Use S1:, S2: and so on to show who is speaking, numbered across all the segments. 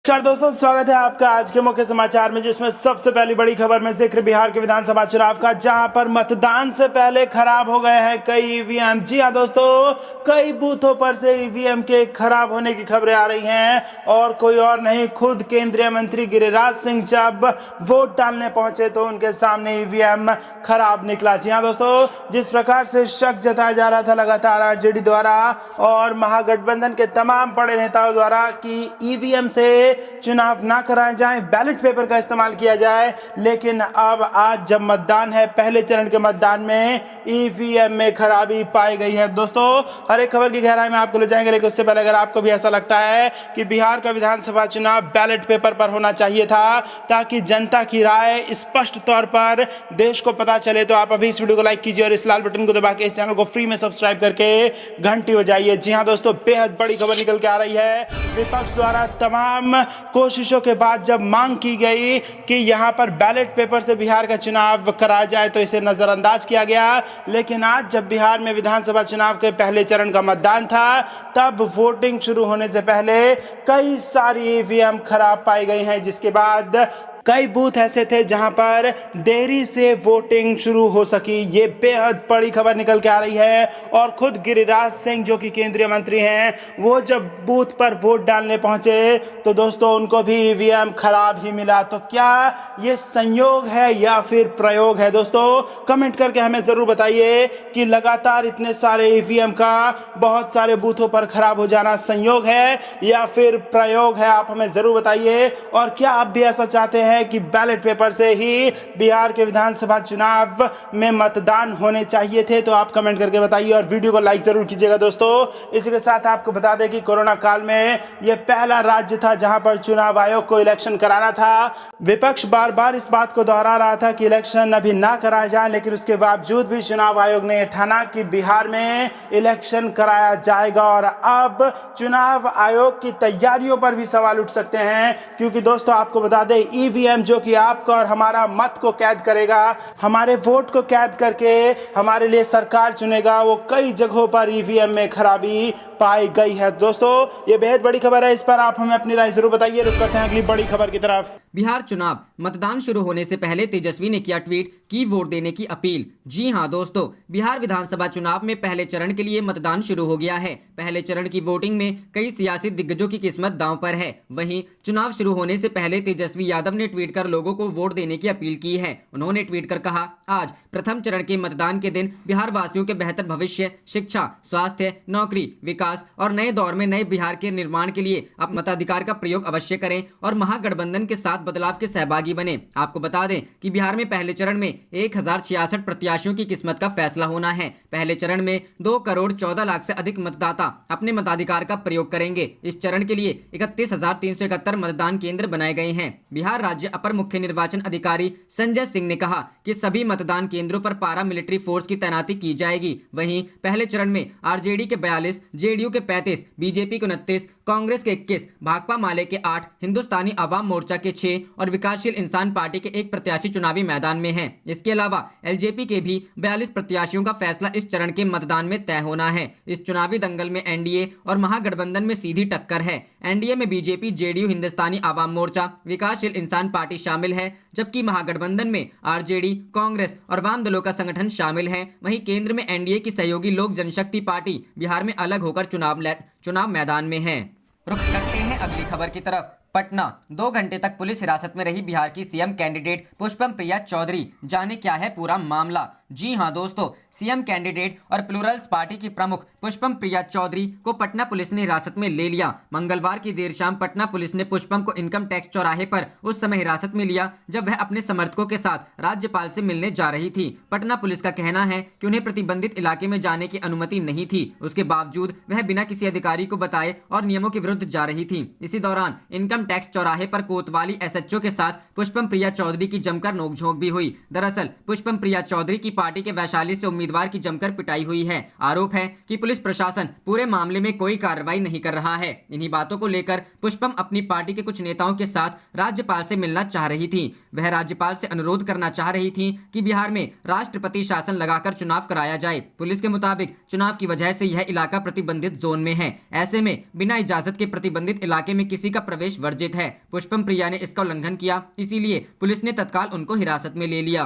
S1: नमस्कार दोस्तों, स्वागत है आपका आज के मुख्य समाचार में, जिसमें सबसे पहली बड़ी खबर में जिक्र बिहार के विधानसभा चुनाव का, जहां पर मतदान से पहले खराब हो गए हैं कई ईवीएम। जी हां दोस्तों, कई बूथों पर से ईवीएम के खराब होने की खबरें आ रही हैं और कोई और नहीं, खुद केंद्रीय मंत्री गिरिराज सिंह जब वोट डालने पहुंचे तो उनके सामने ईवीएम खराब निकला। जी हाँ दोस्तों, जिस प्रकार से शक जताया जा रहा था लगातार आरजेडी द्वारा और महागठबंधन के तमाम बड़े नेताओं द्वारा कि ईवीएम से चुनाव ना कराए जाएं, बैलेट पेपर का इस्तेमाल किया जाए, लेकिन अब आज जब मतदान है, पहले चरण के मतदान में ईवीएम में खराबी पाई गई है। दोस्तों, हर एक खबर की गहराई में आपको ले जाएंगे, लेकिन उससे पहले अगर आपको भी ऐसा लगता है कि बिहार का विधानसभा चुनाव बैलेट पेपर पर होना चाहिए था ताकि जनता की राय स्पष्ट तौर पर देश को पता चले, तो आप अभी इस वीडियो को लाइक कीजिए और इस लाल बटन को दबा के इस चैनल को फ्री में सब्सक्राइब करके घंटी बजाइए। जी हाँ दोस्तों, बेहद बड़ी खबर निकल के आ रही है। विपक्ष द्वारा तमाम कोशिशों के बाद जब मांग की गई कि यहां पर बैलेट पेपर से बिहार का चुनाव कराया जाए तो इसे नजरअंदाज किया गया, लेकिन आज जब बिहार में विधानसभा चुनाव के पहले चरण का मतदान था, तब वोटिंग शुरू होने से पहले कई सारी ईवीएम खराब पाई गई हैं, जिसके बाद कई बूथ ऐसे थे जहां पर देरी से वोटिंग शुरू हो सकी। ये बेहद बड़ी खबर निकल के आ रही है और खुद गिरिराज सिंह जो कि केंद्रीय मंत्री हैं, वो जब बूथ पर वोट डालने पहुंचे तो दोस्तों उनको भी ईवीएम खराब ही मिला। तो क्या ये संयोग है या फिर प्रयोग है? दोस्तों, कमेंट करके हमें जरूर बताइए कि लगातार इतने सारे ईवीएम का बहुत सारे बूथों पर खराब हो जाना संयोग है या फिर प्रयोग है, आप हमें जरूर बताइए। और क्या आप भी ऐसा चाहते हैं कि बैलेट पेपर से ही बिहार के विधानसभा चुनाव में मतदान होने चाहिए थे? तो आप कमेंट करके बताइए और वीडियो को लाइक जरूर कीजिएगा। दोस्तों, इसी के साथ आपको बता दें कि कोरोना काल में यह पहला राज्य था जहां पर चुनाव आयोग को इलेक्शन कराना था। विपक्ष बार बार इस बात को दोहरा रहा था कि इलेक्शन अभी ना कराया जाए, लेकिन उसके बावजूद भी चुनाव आयोग ने ठाना कि बिहार में इलेक्शन कराया जाएगा। और अब चुनाव आयोग की तैयारियों पर भी सवाल उठ सकते हैं, क्योंकि दोस्तों आपको बता दें, ईवीएम जो कि आपका और हमारा मत को कैद करेगा, हमारे वोट को कैद करके हमारे लिए सरकार चुनेगा, वो कई जगहों पर ईवीएम में खराबी पाई गई है। दोस्तों, ये बेहद बड़ी खबर है, इस पर आप हमें अपनी राय जरूर बताइए। रुक करते हैं अगली बड़ी खबर की तरफ।
S2: बिहार चुनाव मतदान शुरू होने से पहले तेजस्वी ने किया ट्वीट, की वोट देने की अपील। जी हां दोस्तों, बिहार विधानसभा चुनाव में पहले चरण के लिए मतदान शुरू हो गया है। पहले चरण की वोटिंग में कई सियासी दिग्गजों की किस्मत दांव पर है। वहीं चुनाव शुरू होने से पहले तेजस्वी यादव ने ट्वीट कर लोगों को वोट देने की अपील की है। उन्होंने ट्वीट कर कहा, आज प्रथम चरण के मतदान के दिन बिहार वासियों के बेहतर भविष्य, शिक्षा, स्वास्थ्य, नौकरी, विकास और नए दौर में नए बिहार के निर्माण के लिए आप मताधिकार का प्रयोग अवश्य करें और महागठबंधन के साथ बदलाव के सहभागी बने। आपको बता दें कि बिहार में पहले चरण में 1066 प्रत्याशियों की किस्मत का फैसला होना है। पहले चरण में 2,14,00,000 से अधिक मतदाता अपने मताधिकार का प्रयोग करेंगे। इस चरण के लिए 31,371 मतदान केंद्र बनाए गए हैं। बिहार राज्य अपर मुख्य निर्वाचन अधिकारी संजय सिंह ने कहा कि सभी मतदान केंद्रों पर पारा मिलिट्री फोर्स की तैनाती की जाएगी। वहीं पहले चरण में आरजेडी के 42, जेडीयू के 35, बीजेपी के 29, कांग्रेस के 21, भाकपा माले के 8, हिंदुस्तानी आवाम मोर्चा के 6 और विकासशील इंसान पार्टी के 1 प्रत्याशी चुनावी मैदान में हैं। इसके अलावा एलजेपी के भी 42 प्रत्याशियों का फैसला इस चरण के मतदान में तय होना है। इस चुनावी दंगल में एनडीए और महागठबंधन में सीधी टक्कर है। एनडीए में बीजेपी, जेडीयू, हिंदुस्तानी आवाम मोर्चा, विकासशील इंसान पार्टी शामिल है, जबकि महागठबंधन में आरजेडी, कांग्रेस और वाम दलों का संगठन शामिल है। वहीं केंद्र में एनडीए की सहयोगी लोक जनशक्ति पार्टी बिहार में अलग होकर चुनाव मैदान में है। रुख करते हैं अगली खबर की तरफ। पटना, 2 घंटे तक पुलिस हिरासत में रही बिहार की सीएम कैंडिडेट पुष्पम प्रिया चौधरी। जाने क्या है पूरा मामला। जी हां दोस्तों, सीएम कैंडिडेट और प्लूरल्स पार्टी की प्रमुख पुष्पम प्रिया चौधरी को पटना पुलिस ने हिरासत में ले लिया। मंगलवार की देर शाम पटना पुलिस ने पुष्पम को इनकम टैक्स चौराहे पर उस समय हिरासत में लिया जब वह अपने समर्थकों के साथ राज्यपाल से मिलने जा रही थी। पटना पुलिस का कहना है कि उन्हें प्रतिबंधित इलाके में जाने की अनुमति नहीं थी। उसके बावजूद वह बिना किसी अधिकारी को बताए और नियमों के विरुद्ध जा रही थी। इसी दौरान इनकम टैक्स चौराहे पर कोतवाली एसएचओ के साथ पुष्पम प्रिया चौधरी की जमकर नोकझोंक भी हुई। दरअसल पुष्पम प्रिया चौधरी की पार्टी के वैशाली से उम्मीदवार की जमकर पिटाई हुई है। आरोप है कि पुलिस प्रशासन पूरे मामले में कोई कार्रवाई नहीं कर रहा है। इन्हीं बातों को लेकर पुष्पम अपनी पार्टी के कुछ नेताओं के साथ राज्यपाल से मिलना चाह रही थी। वह राज्यपाल से अनुरोध करना चाह रही थी कि बिहार में राष्ट्रपति शासन लगाकर चुनाव कराया जाए। पुलिस के मुताबिक चुनाव की वजह से यह इलाका प्रतिबंधित जोन में है। ऐसे में बिना इजाजत के प्रतिबंधित इलाके में किसी का प्रवेश वर्जित है। पुष्पम प्रिया ने इसका उल्लंघन किया, इसीलिए पुलिस ने तत्काल उनको हिरासत में ले लिया।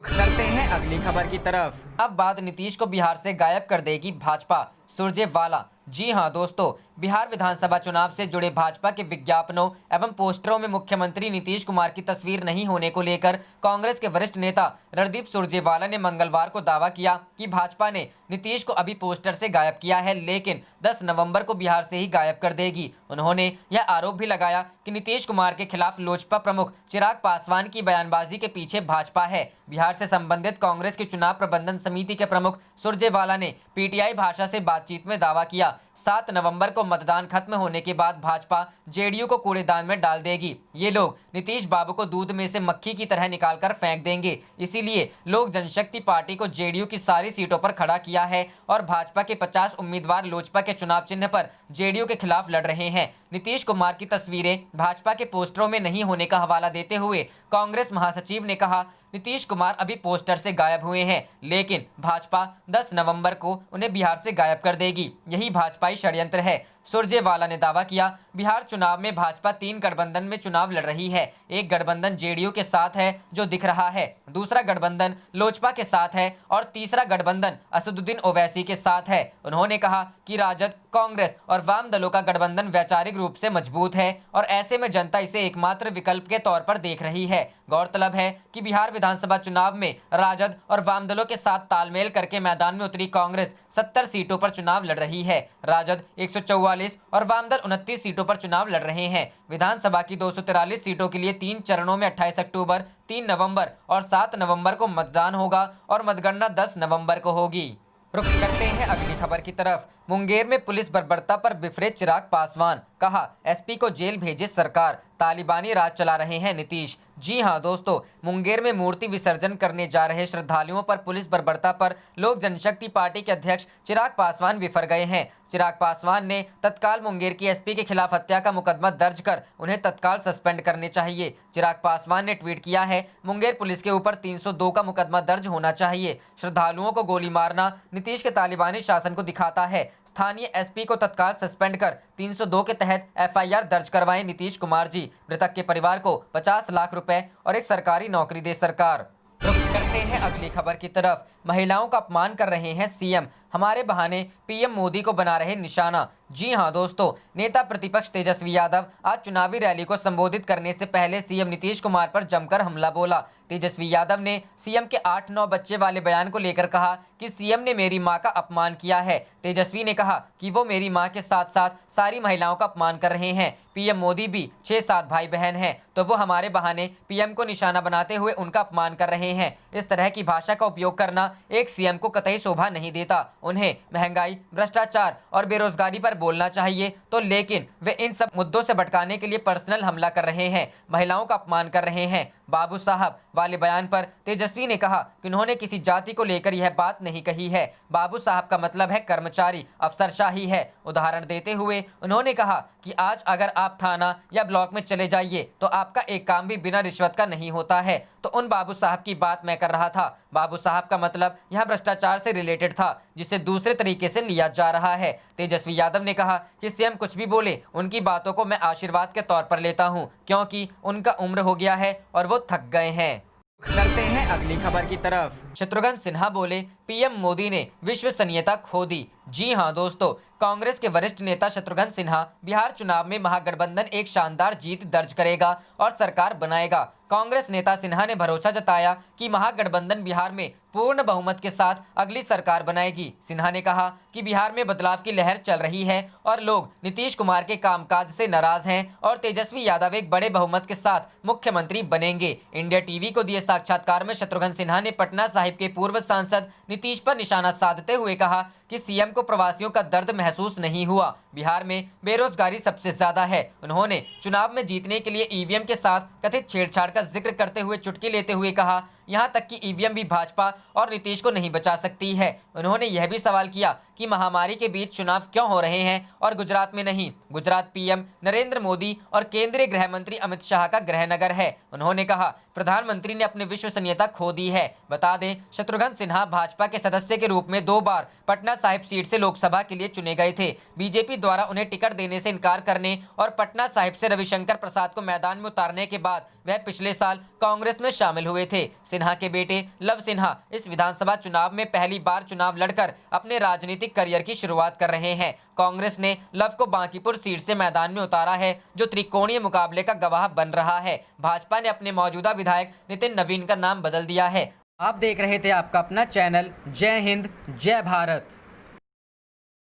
S2: करते हैं अगली खबर की तरफ। अब बात नीतीश को बिहार से गायब कर देगी भाजपा, सुरजेवाला। जी हां दोस्तों, बिहार विधानसभा चुनाव से जुड़े भाजपा के विज्ञापनों एवं पोस्टरों में मुख्यमंत्री नीतीश कुमार की तस्वीर नहीं होने को लेकर कांग्रेस के वरिष्ठ नेता रणदीप सुरजेवाला ने मंगलवार को दावा किया कि भाजपा ने नीतीश को अभी पोस्टर से गायब किया है, लेकिन 10 नवंबर को बिहार से ही गायब कर देगी। उन्होंने यह आरोप भी लगाया कि नीतीश कुमार के खिलाफ लोजपा प्रमुख चिराग पासवान की बयानबाजी के पीछे भाजपा है। बिहार से संबंधित कांग्रेस की चुनाव प्रबंधन समिति के प्रमुख सुरजेवाला ने पीटीआई भाषा से बातचीत में दावा किया, 7 नवंबर को मतदान खत्म होने के बाद भाजपा जेडीयू को कूड़ेदान में डाल देगी। ये लोग नीतीश बाबू को दूध में से मक्खी की तरह निकालकर फेंक देंगे। इसीलिए लोक जनशक्ति पार्टी को जेडीयू की सारी सीटों पर खड़ा किया है और भाजपा के 50 उम्मीदवार लोजपा के चुनाव चिन्ह पर जेडीयू के खिलाफ लड़ रहे हैं। नीतीश कुमार की तस्वीरें भाजपा के पोस्टरों में नहीं होने का हवाला देते हुए कांग्रेस महासचिव ने कहा, नीतीश कुमार अभी पोस्टर से गायब हुए हैं, लेकिन भाजपा 10 नवंबर को उन्हें बिहार से गायब कर देगी। यही भाजपाई षड्यंत्र है। सुरजेवाला ने दावा किया, बिहार चुनाव में भाजपा 3 गठबंधन में चुनाव लड़ रही है। एक गठबंधन जेडीयू के साथ है जो दिख रहा है, दूसरा गठबंधन लोजपा के साथ है और तीसरा गठबंधन असदुद्दीन ओवैसी के साथ है। उन्होंने कहा कि राजद, कांग्रेस और वाम दलों का गठबंधन वैचारिक रूप से मजबूत है और ऐसे में जनता इसे एकमात्र विकल्प के तौर पर देख रही है। गौरतलब है कि बिहार विधानसभा चुनाव में राजद और वाम दलों के साथ तालमेल करके मैदान में उतरी कांग्रेस 70 सीटों पर चुनाव लड़ रही है। राजद 144 और वाम दल 29 सीटों पर चुनाव लड़ रहे हैं। विधानसभा की 243 सीटों के लिए 3 चरणों में 28 अक्टूबर, 3 नवंबर और 7 नवंबर को मतदान होगा और मतगणना 10 नवंबर को होगी। रुक करते हैं अगली खबर की तरफ। मुंगेर में पुलिस बर्बरता पर बिफरे चिराग पासवान, कहा एसपी को जेल भेजे सरकार, तालिबानी राज चला रहे हैं नीतीश। जी हां दोस्तों, मुंगेर में मूर्ति विसर्जन करने जा रहे श्रद्धालुओं पर पुलिस बर्बरता पर लोक जनशक्ति पार्टी के अध्यक्ष चिराग पासवान बिफर गए हैं। चिराग पासवान ने तत्काल मुंगेर की एसपी के खिलाफ हत्या का मुकदमा दर्ज कर उन्हें तत्काल सस्पेंड करने चाहिए। चिराग पासवान ने ट्वीट किया है, मुंगेर पुलिस के ऊपर 302 का मुकदमा दर्ज होना चाहिए। श्रद्धालुओं को गोली मारना नीतीश के तालिबानी शासन को दिखाता है। स्थानीय एसपी को तत्काल सस्पेंड कर 302 के तहत एफआईआर दर्ज करवाएं नीतीश कुमार जी। मृतक के परिवार को 50 लाख रुपए और एक सरकारी नौकरी दे सरकार। रुक करते हैं अगली खबर की तरफ। महिलाओं का अपमान कर रहे हैं सीएम, हमारे बहाने पीएम मोदी को बना रहे निशाना। जी हां दोस्तों, नेता प्रतिपक्ष तेजस्वी यादव आज चुनावी रैली को संबोधित करने से पहले सीएम नीतीश कुमार पर जमकर हमला बोला। तेजस्वी यादव ने सीएम के 8-9 बच्चे वाले बयान को लेकर कहा कि सीएम ने मेरी मां का अपमान किया है। तेजस्वी ने कहा कि वो मेरी मां के साथ साथ सारी महिलाओं का अपमान कर रहे हैं। पीएम मोदी भी 6-7 भाई बहन हैं, तो वो हमारे बहाने पीएम को निशाना बनाते हुए उनका अपमान कर रहे हैं। इस तरह की भाषा का उपयोग करना एक सीएम को कतई शोभा नहीं देता। उन्हें महंगाई, भ्रष्टाचार और बेरोजगारी पर बोलना चाहिए तो, लेकिन वे इन सब मुद्दों से भटकाने के लिए पर्सनल हमला कर रहे हैं, महिलाओं का अपमान कर रहे हैं। बाबू साहब वाले बयान पर तेजस्वी ने कहा कि उन्होंने किसी जाति को लेकर यह बात नहीं कही है। बाबू साहब का मतलब है कर्मचारी, अफसरशाही है। उदाहरण देते हुए उन्होंने कहा कि आज अगर आप थाना या ब्लॉक में चले जाइए तो आपका एक काम भी बिना रिश्वत का नहीं होता है। तो उन बाबू साहब की बात मैं कर रहा था। बाबू साहब का मतलब यह भ्रष्टाचार से रिलेटेड था, जिसे दूसरे तरीके से लिया जा रहा है। तेजस्वी यादव ने कहा कि सीएम कुछ भी बोले, उनकी बातों को मैं आशीर्वाद के तौर पर लेता हूं, क्योंकि उनका उम्र हो गया है और वो थक गए हैं। करते हैं अगली खबर की तरफ। शत्रुघ्न सिन्हा बोले, पीएम मोदी ने विश्वसनीयता खो दी। जी हां दोस्तों, कांग्रेस के वरिष्ठ नेता शत्रुघ्न सिन्हा बिहार चुनाव में महागठबंधन एक शानदार जीत दर्ज करेगा और सरकार बनाएगा। कांग्रेस नेता सिन्हा ने भरोसा जताया कि महागठबंधन बिहार में पूर्ण बहुमत के साथ अगली सरकार बनाएगी। सिन्हा ने कहा कि बिहार में बदलाव की लहर चल रही है और लोग नीतीश कुमार के कामकाज से नाराज हैं और तेजस्वी यादव एक बड़े बहुमत के साथ मुख्यमंत्री बनेंगे। इंडिया टीवी को दिए साक्षात्कार में शत्रुघ्न सिन्हा ने पटना साहिब के पूर्व सांसद नीतीश पर निशाना साधते हुए कहा कि सीएम को प्रवासियों का दर्द महसूस नहीं हुआ। बिहार में बेरोजगारी सबसे ज्यादा है। उन्होंने चुनाव में जीतने के लिए ईवीएम के साथ कथित छेड़छाड़ का जिक्र करते हुए चुटकी लेते हुए कहा, यहाँ तक कि ईवीएम भी भाजपा और नीतीश को नहीं बचा सकती है। उन्होंने यह भी सवाल किया कि महामारी के बीच चुनाव क्यों हो रहे हैं और गुजरात में नहीं। गुजरात पीएम नरेंद्र मोदी और केंद्रीय गृह मंत्री अमित शाह का गृह नगर है। उन्होंने कहा, प्रधानमंत्री ने अपनी विश्वसनीयता खो दी है। बता दें, शत्रुघ्न सिन्हा भाजपा के सदस्य के रूप में 2 बार पटना साहिब सीट से लोकसभा के लिए चुने गए थे। बीजेपी द्वारा उन्हें टिकट देने से इनकार करने और पटना साहिब से रविशंकर प्रसाद को मैदान में उतारने के बाद वह पिछले साल कांग्रेस में शामिल हुए थे। सिन्हा के बेटे लव सिन्हा इस विधानसभा चुनाव में पहली बार चुनाव लड़कर अपने राजनीतिक करियर की शुरुआत कर रहे हैं। कांग्रेस ने लव को बांकीपुर सीट से मैदान में उतारा है, जो त्रिकोणीय मुकाबले का गवाह बन रहा है। भाजपा ने अपने मौजूदा विधायक नितिन नवीन का नाम बदल दिया है। आप देख रहे थे आपका अपना चैनल जय हिंद जय भारत।